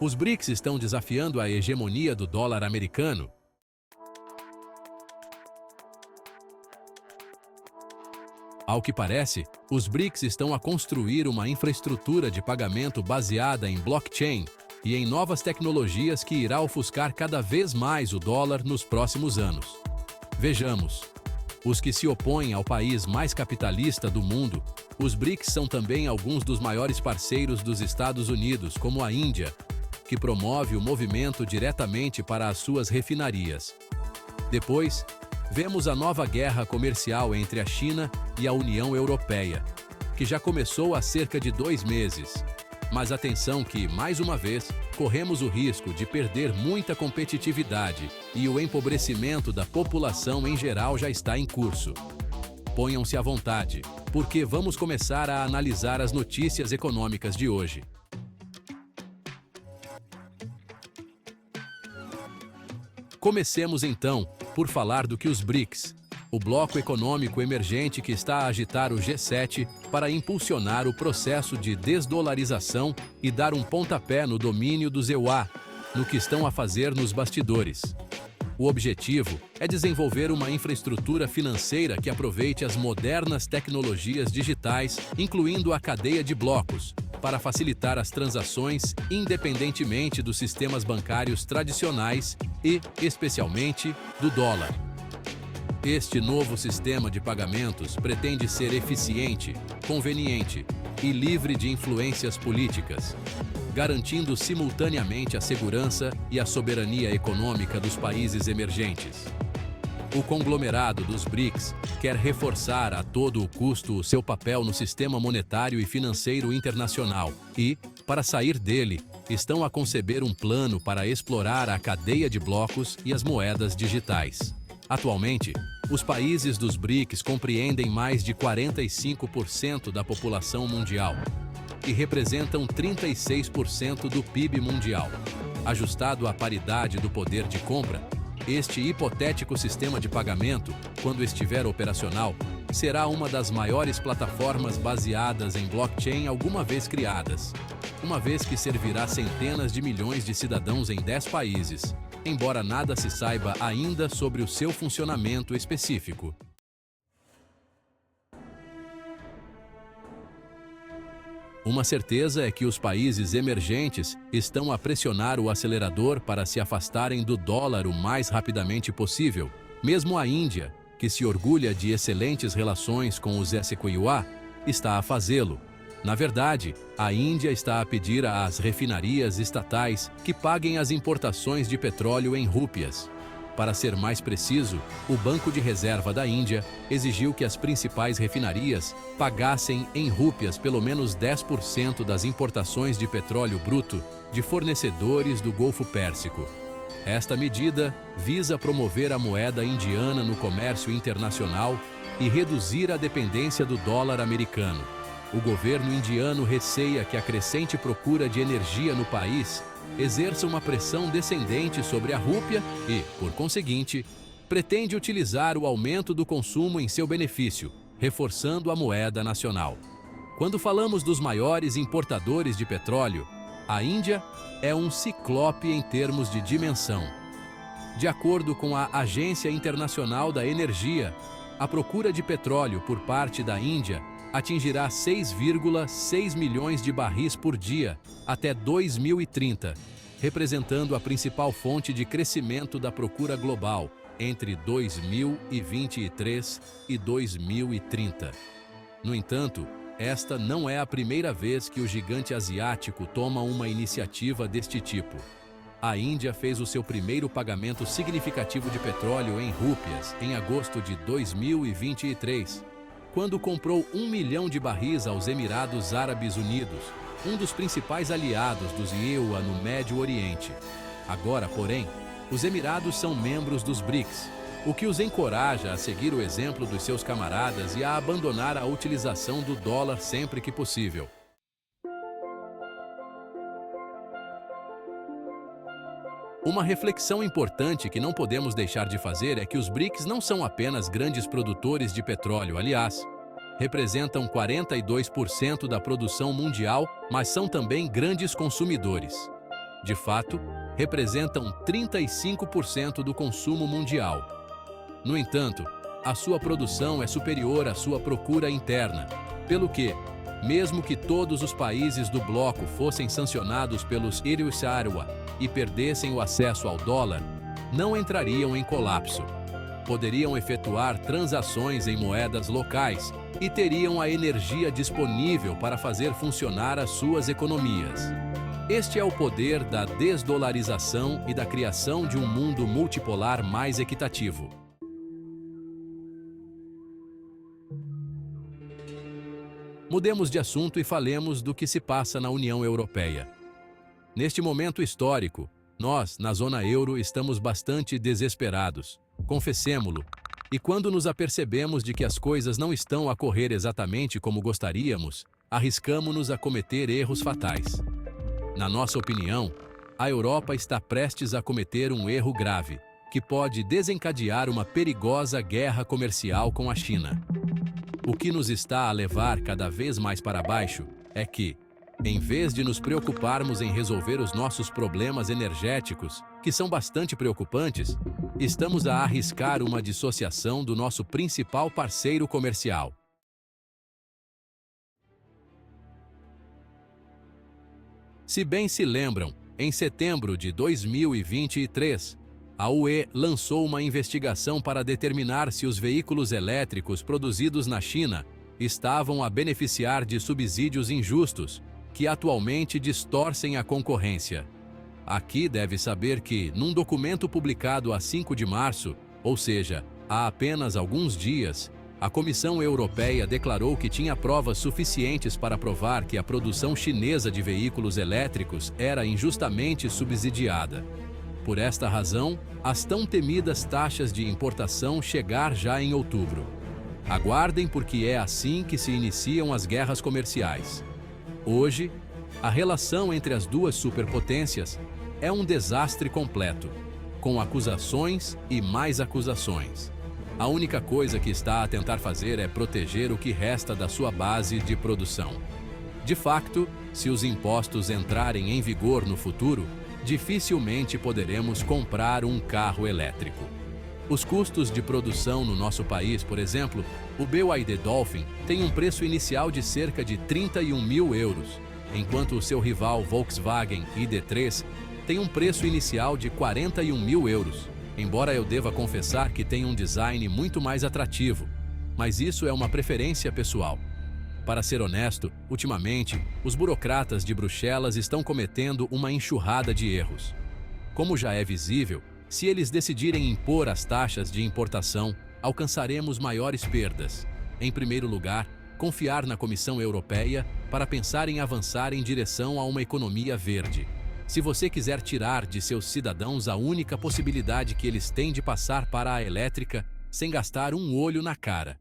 Os BRICS estão desafiando a hegemonia do dólar americano. Ao que parece, os BRICS estão a construir uma infraestrutura de pagamento baseada em blockchain e em novas tecnologias que irá ofuscar cada vez mais o dólar nos próximos anos. Vejamos. Os que se opõem ao país mais capitalista do mundo, os BRICS são também alguns dos maiores parceiros dos Estados Unidos, como a Índia, que promove o movimento diretamente para as suas refinarias. Depois, vemos a nova guerra comercial entre a China e a União Europeia, que já começou há cerca de 2 meses. Mas atenção que, mais uma vez, corremos o risco de perder muita competitividade e o empobrecimento da população em geral já está em curso. Ponham-se à vontade, porque vamos começar a analisar as notícias econômicas de hoje. Comecemos então por falar do que os BRICS, o bloco econômico emergente que está a agitar o G7 para impulsionar o processo de desdolarização e dar um pontapé no domínio dos EUA, no que estão a fazer nos bastidores. O objetivo é desenvolver uma infraestrutura financeira que aproveite as modernas tecnologias digitais, incluindo a cadeia de blocos, para facilitar as transações independentemente dos sistemas bancários tradicionais e, especialmente, do dólar. Este novo sistema de pagamentos pretende ser eficiente, conveniente e livre de influências políticas, garantindo simultaneamente a segurança e a soberania econômica dos países emergentes. O conglomerado dos BRICS quer reforçar a todo o custo o seu papel no sistema monetário e financeiro internacional e, para sair dele, estão a conceber um plano para explorar a cadeia de blocos e as moedas digitais. Atualmente, os países dos BRICS compreendem mais de 45% da população mundial e representam 36% do PIB mundial. Ajustado à paridade do poder de compra, este hipotético sistema de pagamento, quando estiver operacional, será uma das maiores plataformas baseadas em blockchain alguma vez criadas, uma vez que servirá centenas de milhões de cidadãos em 10 países, embora nada se saiba ainda sobre o seu funcionamento específico. Uma certeza é que os países emergentes estão a pressionar o acelerador para se afastarem do dólar o mais rapidamente possível. Mesmo a Índia, que se orgulha de excelentes relações com os SQUA, está a fazê-lo. Na verdade, a Índia está a pedir às refinarias estatais que paguem as importações de petróleo em rúpias. Para ser mais preciso, o Banco de Reserva da Índia exigiu que as principais refinarias pagassem em rúpias pelo menos 10% das importações de petróleo bruto de fornecedores do Golfo Pérsico. Esta medida visa promover a moeda indiana no comércio internacional e reduzir a dependência do dólar americano. O governo indiano receia que a crescente procura de energia no país exerça uma pressão descendente sobre a rúpia e, por conseguinte, pretende utilizar o aumento do consumo em seu benefício, reforçando a moeda nacional. Quando falamos dos maiores importadores de petróleo, a Índia é um ciclope em termos de dimensão. De acordo com a Agência Internacional da Energia, a procura de petróleo por parte da Índia atingirá 6,6 milhões de barris por dia até 2030, representando a principal fonte de crescimento da procura global entre 2023 e 2030. No entanto, esta não é a primeira vez que o gigante asiático toma uma iniciativa deste tipo. A Índia fez o seu primeiro pagamento significativo de petróleo em rúpias em agosto de 2023, quando comprou 1 milhão de barris aos Emirados Árabes Unidos, um dos principais aliados dos EUA no Médio Oriente. Agora, porém, os Emirados são membros dos BRICS, o que os encoraja a seguir o exemplo dos seus camaradas e a abandonar a utilização do dólar sempre que possível. Uma reflexão importante que não podemos deixar de fazer é que os BRICS não são apenas grandes produtores de petróleo, aliás, representam 42% da produção mundial, mas são também grandes consumidores. De fato, representam 35% do consumo mundial. No entanto, a sua produção é superior à sua procura interna, pelo que, mesmo que todos os países do bloco fossem sancionados pelos IRUSARWA e perdessem o acesso ao dólar, não entrariam em colapso. Poderiam efetuar transações em moedas locais e teriam a energia disponível para fazer funcionar as suas economias. Este é o poder da desdolarização e da criação de um mundo multipolar mais equitativo. Mudemos de assunto e falemos do que se passa na União Europeia. Neste momento histórico, nós, na zona euro, estamos bastante desesperados, confessemo-lo, e quando nos apercebemos de que as coisas não estão a correr exatamente como gostaríamos, arriscamo-nos a cometer erros fatais. Na nossa opinião, a Europa está prestes a cometer um erro grave, que pode desencadear uma perigosa guerra comercial com a China. O que nos está a levar cada vez mais para baixo é que, em vez de nos preocuparmos em resolver os nossos problemas energéticos, que são bastante preocupantes, estamos a arriscar uma dissociação do nosso principal parceiro comercial. Se bem se lembram, em setembro de 2023, a UE lançou uma investigação para determinar se os veículos elétricos produzidos na China estavam a beneficiar de subsídios injustos, que atualmente distorcem a concorrência. Aqui deve saber que, num documento publicado a 5 de março, ou seja, há apenas alguns dias, a Comissão Europeia declarou que tinha provas suficientes para provar que a produção chinesa de veículos elétricos era injustamente subsidiada. Por esta razão, as tão temidas taxas de importação chegar já em outubro. Aguardem, porque é assim que se iniciam as guerras comerciais. Hoje, a relação entre as duas superpotências é um desastre completo, com acusações e mais acusações. A única coisa que está a tentar fazer é proteger o que resta da sua base de produção. De facto, se os impostos entrarem em vigor no futuro, dificilmente poderemos comprar um carro elétrico. Os custos de produção no nosso país, por exemplo, o BYD Dolphin tem um preço inicial de cerca de 31 mil euros, enquanto o seu rival Volkswagen ID.3 tem um preço inicial de 41 mil euros, embora eu deva confessar que tem um design muito mais atrativo, mas isso é uma preferência pessoal. Para ser honesto, ultimamente, os burocratas de Bruxelas estão cometendo uma enxurrada de erros. Como já é visível, se eles decidirem impor as taxas de importação, alcançaremos maiores perdas. Em primeiro lugar, confiar na Comissão Europeia para pensar em avançar em direção a uma economia verde. Se você quiser tirar de seus cidadãos a única possibilidade que eles têm de passar para a elétrica sem gastar um olho na cara.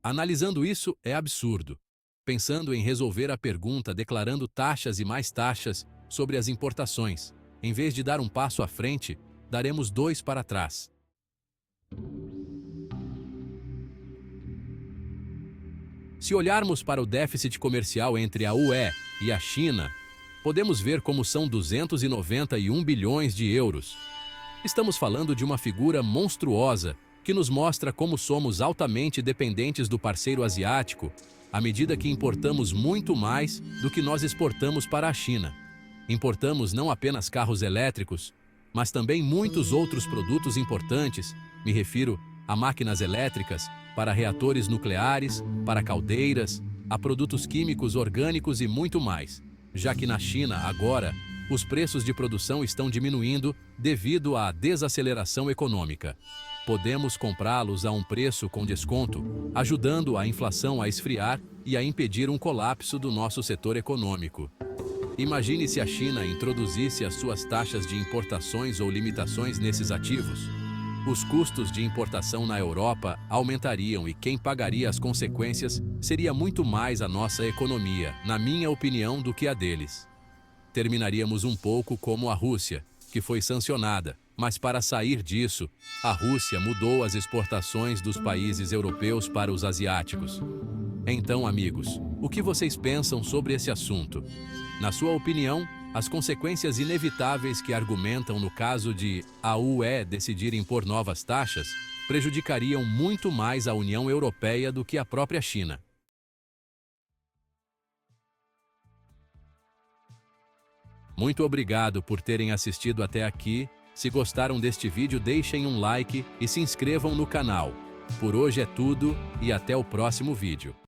Analisando isso, é absurdo. Pensando em resolver a pergunta declarando taxas e mais taxas sobre as importações, em vez de dar um passo à frente, daremos 2 para trás. Se olharmos para o déficit comercial entre a UE e a China, podemos ver como são 291 bilhões de euros. Estamos falando de uma figura monstruosa que nos mostra como somos altamente dependentes do parceiro asiático, à medida que importamos muito mais do que nós exportamos para a China. Importamos não apenas carros elétricos, mas também muitos outros produtos importantes, me refiro a máquinas elétricas, para reatores nucleares, para caldeiras, a produtos químicos orgânicos e muito mais, já que na China, agora, os preços de produção estão diminuindo devido à desaceleração econômica. Podemos comprá-los a um preço com desconto, ajudando a inflação a esfriar e a impedir um colapso do nosso setor econômico. Imagine se a China introduzisse as suas taxas de importações ou limitações nesses ativos. Os custos de importação na Europa aumentariam e quem pagaria as consequências seria muito mais a nossa economia, na minha opinião, do que a deles. Terminaríamos um pouco como a Rússia, que foi sancionada, mas para sair disso, a Rússia mudou as exportações dos países europeus para os asiáticos. Então, amigos, o que vocês pensam sobre esse assunto? Na sua opinião, As consequências inevitáveis que argumentam no caso de a UE decidir impor novas taxas prejudicariam muito mais a União Europeia do que a própria China. Muito obrigado por terem assistido até aqui. Se gostaram deste vídeo, deixem um like e se inscrevam no canal. Por hoje é tudo e até o próximo vídeo.